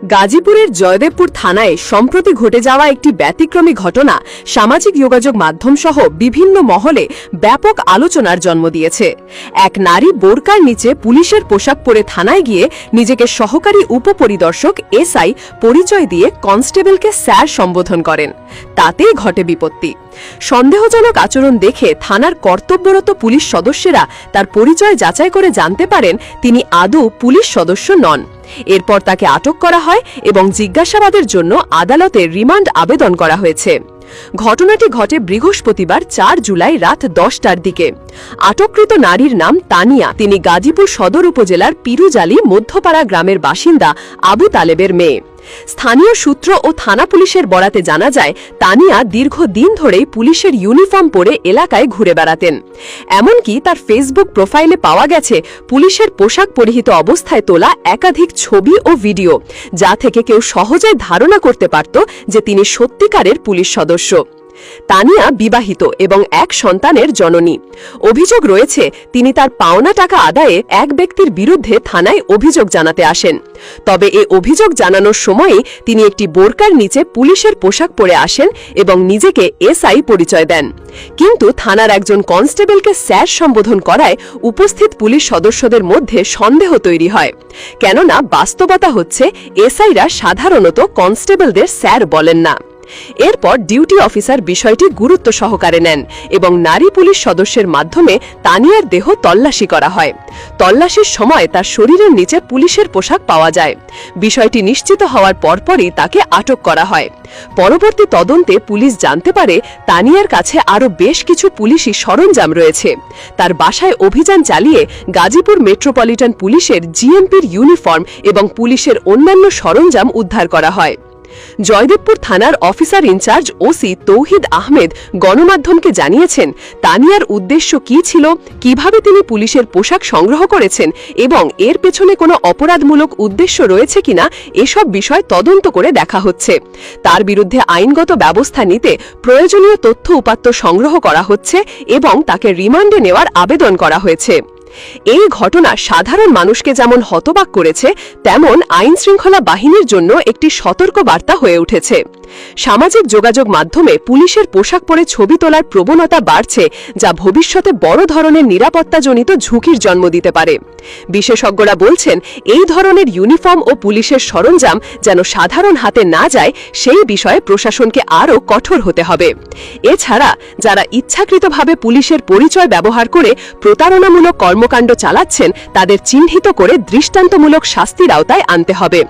গাজীপুরের জয়দেবপুর থানায় সম্প্রতি ঘটে যাওয়া একটি ব্যতিক্রমী ঘটনা সামাজিক যোগাযোগ মাধ্যম সহ বিভিন্ন মহলে ব্যাপক আলোচনার জন্ম দিয়েছে। এক নারী বোরকার নিচে পুলিশের পোশাক পরে থানায় গিয়ে নিজেকে সহকারী উপপরিদর্শক এসআই পরিচয় দিয়ে কনস্টেবলকে স্যার সম্বোধন করেন। তাতেই ঘটে বিপত্তি। সন্দেহজনক আচরণ দেখে থানার কর্তব্যরত পুলিশ সদস্যরা তার পরিচয় যাচাই করে জানতে পারেন তিনি আদৌ পুলিশ সদস্য নন। এরপর তাকে আটক করা হয় এবং জিজ্ঞাসাবাদের জন্য আদালতে রিমান্ড আবেদন করা হয়েছে। ঘটনাটি ঘটে বৃহস্পতিবার ৪ জুলাই রাত ১০টার দিকে। আটককৃত নারীর নাম তানিয়া। তিনি গাজীপুর সদর উপজেলার পিরুজালি মধ্যপাড়া গ্রামের বাসিন্দা আবু তালেবের মেয়ে। স্থানীয় সূত্র ও থানা পুলিশের বরাতে জানা যায়, তানিয়া দীর্ঘদিন ধরেই পুলিশের ইউনিফর্ম পরে এলাকায় ঘুরে বেড়াতেন। এমনকি তার ফেসবুক প্রোফাইলে পাওয়া গেছে পুলিশের পোশাক পরিহিত অবস্থায় তোলা একাধিক ছবি ও ভিডিও, যা থেকে কেউ সহজেই ধারণা করতে পারত যে তিনি সত্যিকারের পুলিশ সদস্য। তানিয়া বিবাহিত এবং এক সন্তানের জননী। অভিযোগ রয়েছে তিনি তার পাওনা টাকা আদায়ে এক ব্যক্তির বিরুদ্ধে থানায় অভিযোগ জানাতে আসেন। তবে এ অভিযোগ জানানোর সময়ই তিনি একটি বোরকার নিচে পুলিশের পোশাক পরে আসেন এবং নিজেকে এসআই পরিচয় দেন। কিন্তু থানার একজন কনস্টেবলকে স্যার সম্বোধন করায় উপস্থিত পুলিশ সদস্যদের মধ্যে সন্দেহ তৈরি হয়। কেননা বাস্তবতা হচ্ছে এসআইরা সাধারণত কনস্টেবলদের স্যার বলেন না। এরপর ডিউটি অফিসার বিষয়টি গুরুত্ব সহকারে নেন এবং নারী পুলিশ সদস্যের মাধ্যমে তানিয়ার দেহ তল্লাশি করা হয়। তল্লাশির সময় তার শরীরের নিচে পুলিশের পোশাক পাওয়া যায়। বিষয়টি নিশ্চিত হওয়ার পরপরই তাকে আটক করা হয়। পরবর্তী তদন্তে পুলিশ জানতে পারে তানিয়ার কাছে আরও বেশ কিছু পুলিশি সরঞ্জাম রয়েছে। তার বাসায় অভিযান চালিয়ে গাজীপুর মেট্রোপলিটন পুলিশের জিএমপির ইউনিফর্ম এবং পুলিশের অন্যান্য সরঞ্জাম উদ্ধার করা হয়। জয়দেবপুর থানার অফিসার ইনচার্জ ওসি তৌহিদ আহমেদ গণমাধ্যমকে জানিয়েছেন, তানিয়ার উদ্দেশ্য কি ছিল, কিভাবে তিনি পুলিশের পোশাক সংগ্রহ করেছেন এবং এর পেছনে কোনো অপরাধমূলক উদ্দেশ্য রয়েছে কিনা এসব বিষয় তদন্ত করে দেখা হচ্ছে। তার বিরুদ্ধে আইনগত ব্যবস্থা নিতে প্রয়োজনীয় তথ্য উপাত্ত সংগ্রহ করা হচ্ছে এবং তাকে রিমান্ডে নেওয়ার আবেদন করা হয়েছে। এই ঘটনা সাধারণ মানুষকে যেমন হতবাক করেছে, তেমন আইন শৃঙ্খলা বাহিনীর জন্য একটি সতর্ক বার্তা হয়ে উঠেছে। সামাজিক যোগাযোগ মাধ্যমে পুলিশের পোশাক পরে ছবি তোলার প্রবণতা বাড়ছে, যা ভবিষ্যতে বড় ধরনের নিরাপত্তাজনিত ঝুঁকির জন্ম দিতে পারে। বিশেষজ্ঞরা বলছেন, এই ধরনের ইউনিফর্ম ও পুলিশের সরঞ্জাম যেন সাধারণ হাতে না যায়, সেই বিষয়ে প্রশাসনকে আরও কঠোর হতে হবে। এছাড়া যারা ইচ্ছাকৃতভাবে পুলিশের পরিচয় ব্যবহার করে প্রতারণামূলক কর্মকাণ্ড চালাচ্ছেন, তাদের চিহ্নিত করে দৃষ্টান্তমূলক শাস্তির আওতায় আনতে হবে।